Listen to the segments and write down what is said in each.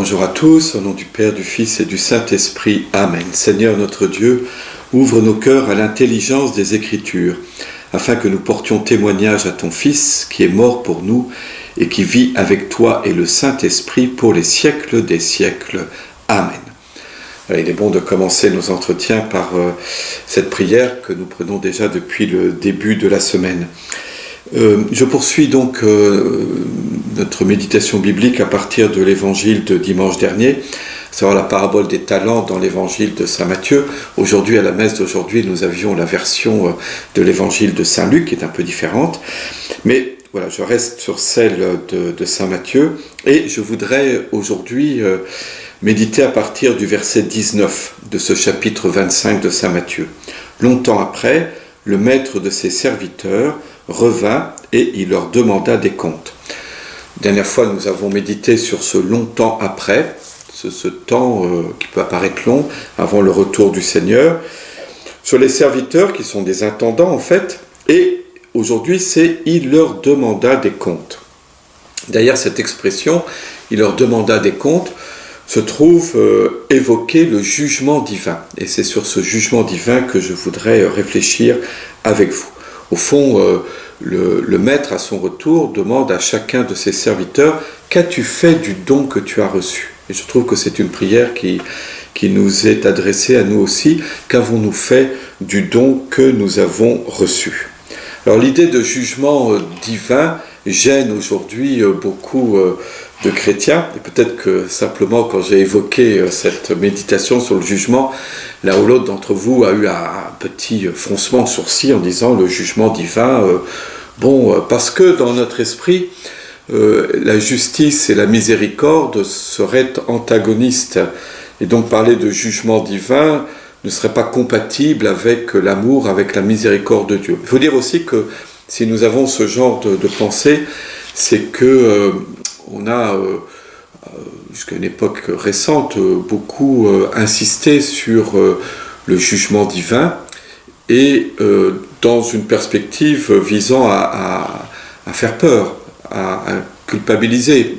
Bonjour à tous, au nom du Père, du Fils et du Saint-Esprit. Amen. Seigneur notre Dieu, ouvre nos cœurs à l'intelligence des Écritures, afin que nous portions témoignage à ton Fils, qui est mort pour nous et qui vit avec toi et le Saint-Esprit pour les siècles des siècles. Amen. Il est bon de commencer nos entretiens par cette prière que nous prenons déjà depuis le début de la semaine. Je poursuis donc notre méditation biblique à partir de l'évangile de dimanche dernier, à savoir la parabole des talents dans l'évangile de Saint Matthieu. Aujourd'hui, à la messe d'aujourd'hui, nous avions la version de l'évangile de Saint Luc, qui est un peu différente. Mais voilà, je reste sur celle de Saint Matthieu, et je voudrais aujourd'hui méditer à partir du verset 19 de ce chapitre 25 de Saint Matthieu. Longtemps après, le maître de ses serviteurs revint et il leur demanda des comptes. Dernière fois, nous avons médité sur ce longtemps après, ce temps qui peut apparaître long avant le retour du Seigneur, sur les serviteurs qui sont des intendants en fait, et aujourd'hui c'est « il leur demanda des comptes ». D'ailleurs, cette expression « il leur demanda des comptes » se trouve évoquer le jugement divin. Et c'est sur ce jugement divin que je voudrais réfléchir avec vous. Au fond, le maître, à son retour, demande à chacun de ses serviteurs « Qu'as-tu fait du don que tu as reçu ?» Et je trouve que c'est une prière qui nous est adressée à nous aussi. Qu'avons-nous fait du don que nous avons reçu ? Alors l'idée de jugement divin gêne aujourd'hui beaucoup de chrétiens, et peut-être que simplement quand j'ai évoqué cette méditation sur le jugement, l'un ou l'autre d'entre vous a eu un petit froncement de sourcil en disant le jugement divin, parce que dans notre esprit, la justice et la miséricorde seraient antagonistes, et donc parler de jugement divin ne serait pas compatible avec l'amour, avec la miséricorde de Dieu. Il faut dire aussi que si nous avons ce genre de pensée, c'est que on a, jusqu'à une époque récente, beaucoup insisté sur le jugement divin et dans une perspective visant à faire peur, à culpabiliser.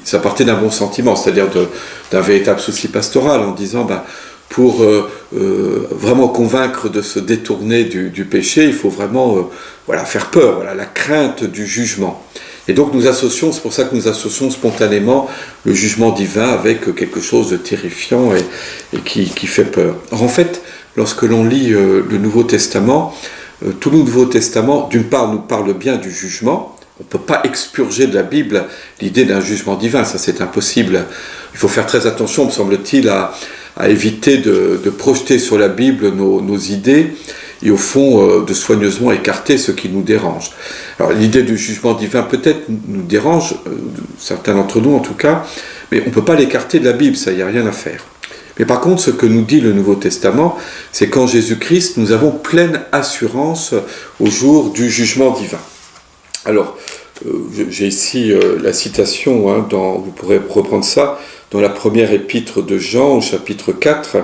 Ça partait d'un bon sentiment, c'est-à-dire d'un véritable souci pastoral, en disant pour vraiment convaincre de se détourner du péché, il faut vraiment faire peur, la crainte du jugement. Et donc c'est pour ça que nous associons spontanément le jugement divin avec quelque chose de terrifiant et qui fait peur. Or en fait, lorsque l'on lit le Nouveau Testament, tout le Nouveau Testament, d'une part, nous parle bien du jugement. On ne peut pas expurger de la Bible l'idée d'un jugement divin, ça c'est impossible. Il faut faire très attention, me semble-t-il, à éviter de projeter sur la Bible nos idées et au fond de soigneusement écarter ce qui nous dérange. Alors l'idée du jugement divin peut-être nous dérange, certains d'entre nous en tout cas, mais on ne peut pas l'écarter de la Bible, ça, il n'y a rien à faire. Mais par contre, ce que nous dit le Nouveau Testament, c'est qu'en Jésus-Christ, nous avons pleine assurance au jour du jugement divin. Alors, j'ai ici la citation, vous pourrez reprendre ça, dans la première épître de Jean, au chapitre 4,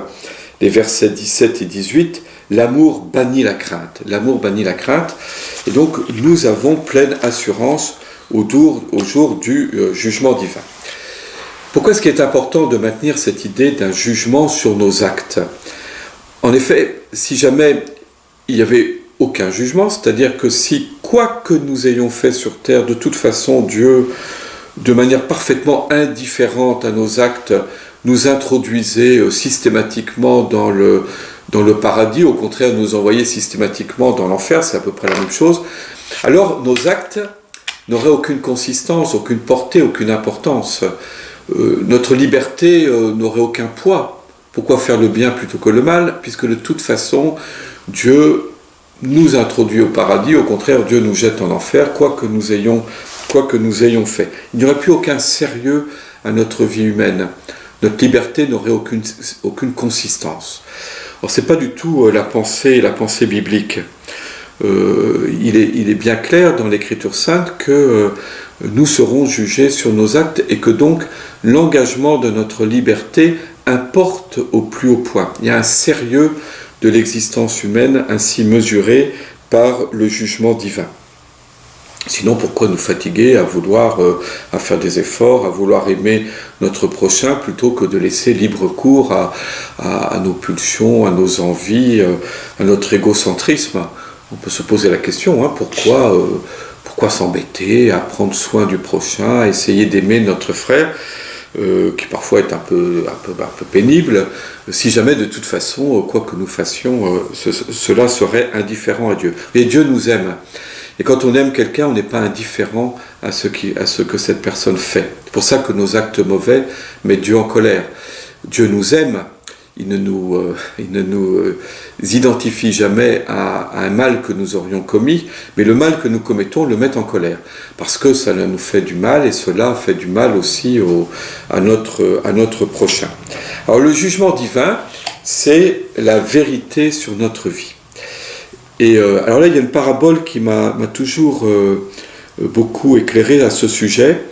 les versets 17 et 18, « L'amour bannit la crainte ». L'amour bannit la crainte, et donc nous avons pleine assurance au jour du jugement divin. Pourquoi est-ce qu'il est important de maintenir cette idée d'un jugement sur nos actes ? En effet, si jamais il n'y avait aucun jugement, c'est-à-dire que si quoi que nous ayons fait sur terre, de toute façon Dieu, de manière parfaitement indifférente à nos actes, nous introduisait systématiquement dans le paradis, au contraire nous envoyait systématiquement dans l'enfer, c'est à peu près la même chose, alors nos actes n'auraient aucune consistance, aucune portée, aucune importance. Notre liberté n'aurait aucun poids. Pourquoi faire le bien plutôt que le mal ? Puisque de toute façon, Dieu nous introduit au paradis, au contraire, Dieu nous jette en enfer, quoi que nous ayons fait. Il n'y aurait plus aucun sérieux à notre vie humaine. Notre liberté n'aurait aucune consistance. Alors, ce n'est pas du tout la pensée biblique. Il est bien clair dans l'Écriture sainte que nous serons jugés sur nos actes et que donc l'engagement de notre liberté importe au plus haut point. Il y a un sérieux de l'existence humaine ainsi mesuré par le jugement divin. Sinon, pourquoi nous fatiguer à vouloir à faire des efforts, à vouloir aimer notre prochain, plutôt que de laisser libre cours à nos pulsions, à nos envies, à notre égocentrisme. On peut se poser la question, pourquoi s'embêter à prendre soin du prochain, à essayer d'aimer notre frère, qui parfois est un peu pénible, si jamais de toute façon, quoi que nous fassions, cela serait indifférent à Dieu. Mais Dieu nous aime. Et quand on aime quelqu'un, on n'est pas indifférent à ce que cette personne fait. C'est pour ça que nos actes mauvais mettent Dieu en colère. Dieu nous aime, il ne nous identifie jamais à un mal que nous aurions commis, mais le mal que nous commettons le met en colère, parce que cela nous fait du mal, et cela fait du mal aussi à notre prochain. Alors le jugement divin, c'est la vérité sur notre vie. Et alors là, il y a une parabole qui m'a toujours beaucoup éclairé à ce sujet,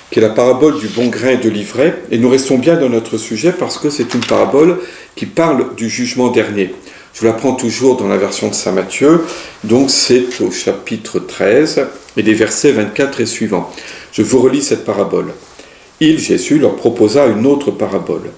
qui est la parabole du bon grain et de l'ivraie. Et nous restons bien dans notre sujet parce que c'est une parabole qui parle du jugement dernier. Je vous la prends toujours dans la version de saint Matthieu, donc c'est au chapitre 13 et des versets 24 et suivants. Je vous relis cette parabole. Il, Jésus, leur proposa une autre parabole.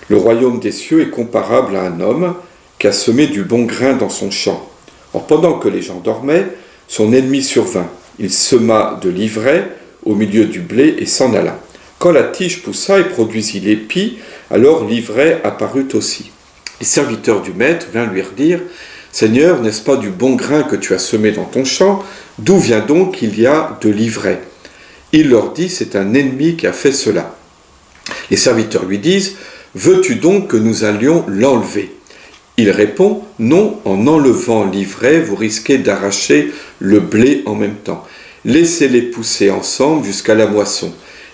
Le royaume des cieux est comparable à un homme qui a semé du bon grain dans son champ. Or, pendant que les gens dormaient, son ennemi survint. Il sema de l'ivraie au milieu du blé et s'en alla. Quand la tige poussa et produisit l'épi, alors l'ivraie apparut aussi. Les serviteurs du maître vinrent lui redire « Seigneur, n'est-ce pas du bon grain que tu as semé dans ton champ? D'où vient donc qu'il y a de l'ivraie ?» Il leur dit « C'est un ennemi qui a fait cela. » Les serviteurs lui disent « Veux-tu donc que nous allions l'enlever ?» Il répond « Non, en enlevant l'ivraie, vous risquez d'arracher le blé en même temps. Laissez-les pousser ensemble jusqu'à la moisson.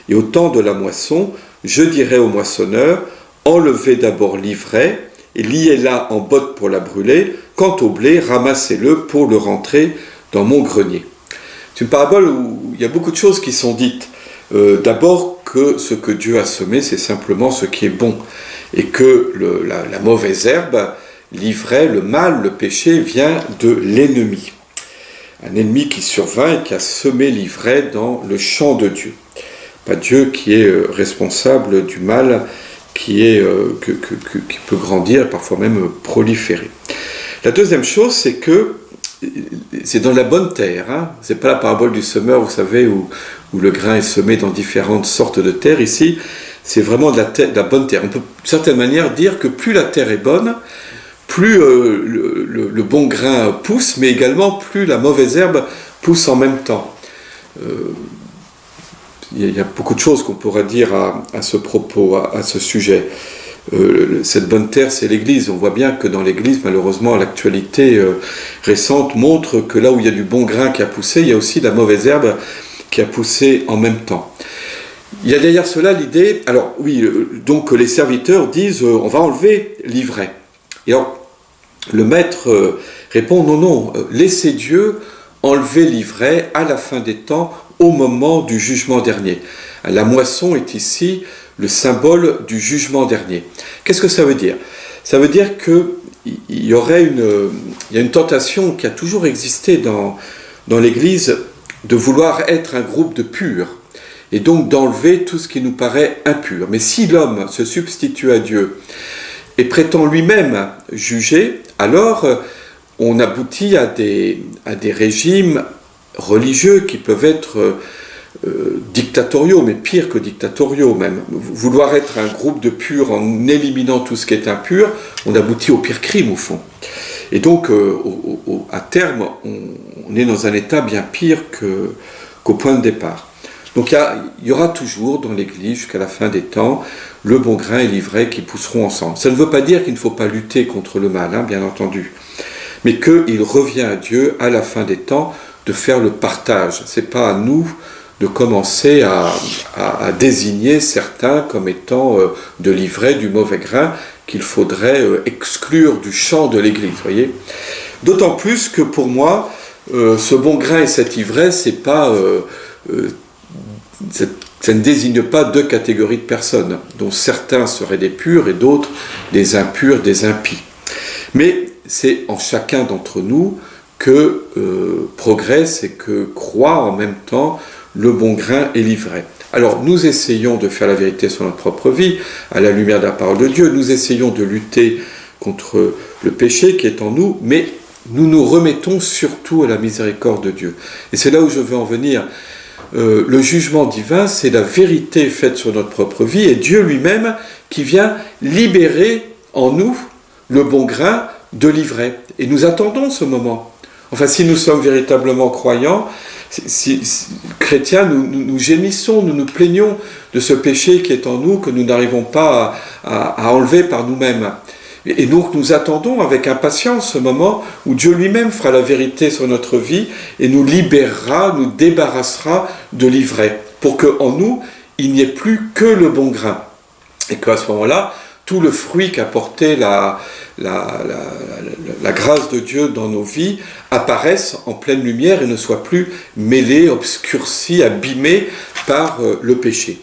Et au temps de la moisson, je dirai au moissonneur, enlevez d'abord l'ivraie et liez-la en botte pour la brûler. Quant au blé, ramassez-le pour le rentrer dans mon grenier. » C'est une parabole où il y a beaucoup de choses qui sont dites. D'abord que ce que Dieu a semé, c'est simplement ce qui est bon. Et que la mauvaise herbe, l'ivraie, le mal, le péché, vient de l'ennemi. Un ennemi qui survint et qui a semé l'ivraie dans le champ de Dieu. Pas Dieu qui est responsable du mal qui peut grandir, parfois même proliférer. La deuxième chose, c'est que c'est dans la bonne terre. C'est pas la parabole du semeur, vous savez, où le grain est semé dans différentes sortes de terre. Ici, c'est vraiment de la bonne terre. On peut, d'une certaine manière, dire que plus la terre est bonne, plus le bon grain pousse, mais également plus la mauvaise herbe pousse en même temps. Il y a beaucoup de choses qu'on pourrait dire à ce propos, à ce sujet. Cette bonne terre, c'est l'Église. On voit bien que dans l'Église, malheureusement, l'actualité récente montre que là où il y a du bon grain qui a poussé, il y a aussi de la mauvaise herbe qui a poussé en même temps. Il y a derrière cela l'idée, alors oui, donc les serviteurs disent on va enlever l'ivraie. Et alors, le maître répond non, laissez Dieu enlever l'ivraie à la fin des temps, au moment du jugement dernier. La moisson est ici le symbole du jugement dernier. Qu'est-ce que ça veut dire? Ça veut dire qu'il y a une tentation qui a toujours existé dans l'Église de vouloir être un groupe de purs, et donc d'enlever tout ce qui nous paraît impur. Mais si l'homme se substitue à Dieu et prétend lui-même juger, alors on aboutit à des régimes religieux qui peuvent être dictatoriaux, mais pire que dictatoriaux même. Vouloir être un groupe de purs en éliminant tout ce qui est impur, on aboutit au pire crime au fond. Et donc, à terme, on est dans un état bien pire qu'au point de départ. Donc il y aura toujours dans l'Église, jusqu'à la fin des temps, le bon grain et l'ivraie qui pousseront ensemble. Ça ne veut pas dire qu'il ne faut pas lutter contre le mal, bien entendu, mais qu'il revient à Dieu, à la fin des temps, de faire le partage. Ce n'est pas à nous de commencer à désigner certains comme étant de l'ivraie, du mauvais grain, qu'il faudrait exclure du champ de l'Église, voyez. D'autant plus que pour moi, ce bon grain et cette ivraie, c'est pas... ça ne désigne pas deux catégories de personnes, dont certains seraient des purs et d'autres des impurs, des impies. Mais c'est en chacun d'entre nous que progresse et que croît en même temps le bon grain et l'ivraie. Alors nous essayons de faire la vérité sur notre propre vie, à la lumière de la parole de Dieu, nous essayons de lutter contre le péché qui est en nous, mais nous nous remettons surtout à la miséricorde de Dieu. Et c'est là où je veux en venir. Le jugement divin, c'est la vérité faite sur notre propre vie, et Dieu lui-même qui vient libérer en nous le bon grain de l'ivraie. Et nous attendons ce moment. Enfin, si nous sommes véritablement croyants, si chrétiens, nous gémissons, nous nous plaignons de ce péché qui est en nous, que nous n'arrivons pas à enlever par nous-mêmes. Et donc nous attendons avec impatience ce moment où Dieu lui-même fera la vérité sur notre vie et nous libérera, nous débarrassera de l'ivraie, pour qu'en nous, il n'y ait plus que le bon grain. Et qu'à ce moment-là, tout le fruit qu'apportait la grâce de Dieu dans nos vies apparaisse en pleine lumière et ne soit plus mêlé, obscurci, abîmé par le péché.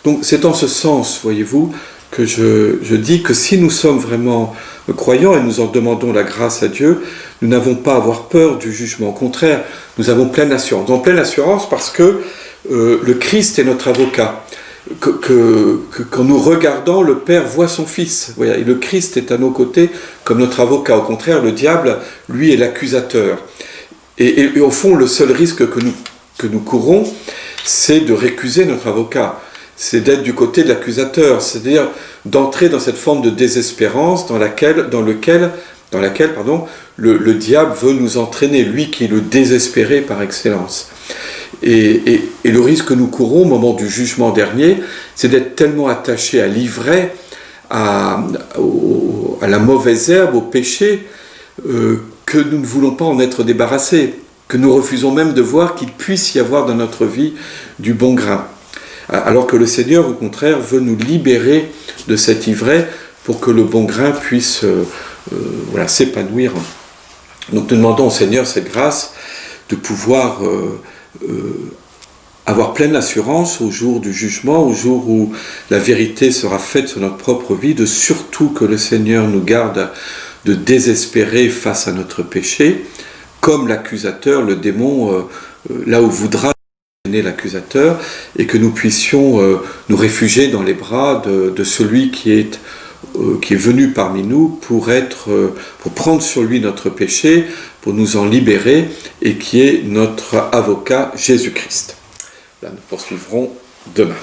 Donc c'est en ce sens, voyez-vous, que je dis que si nous sommes vraiment croyants et nous en demandons la grâce à Dieu, nous n'avons pas à avoir peur du jugement. Au contraire, nous avons pleine assurance. Donc pleine assurance parce que le Christ est notre avocat. Qu'en nous regardant, le Père voit son Fils. Voilà, et le Christ est à nos côtés comme notre avocat. Au contraire, le diable, lui, est l'accusateur. Et au fond, le seul risque que nous courons, c'est de récuser notre avocat. C'est d'être du côté de l'accusateur, c'est-à-dire d'entrer dans cette forme de désespérance dans laquelle le diable veut nous entraîner, lui qui est le désespéré par excellence. Et le risque que nous courons au moment du jugement dernier, c'est d'être tellement attachés à l'ivraie, à la mauvaise herbe, au péché, que nous ne voulons pas en être débarrassés, que nous refusons même de voir qu'il puisse y avoir dans notre vie du bon grain. Alors que le Seigneur, au contraire, veut nous libérer de cette ivraie pour que le bon grain puisse s'épanouir. Donc nous demandons au Seigneur cette grâce de pouvoir avoir pleine assurance au jour du jugement, au jour où la vérité sera faite sur notre propre vie, de surtout que le Seigneur nous garde de désespérer face à notre péché, comme l'accusateur, le démon, là où voudra l'accusateur, et que nous puissions nous réfugier dans les bras de celui qui est venu parmi nous pour prendre sur lui notre péché, pour nous en libérer, et qui est notre avocat Jésus-Christ. Là, nous poursuivrons demain.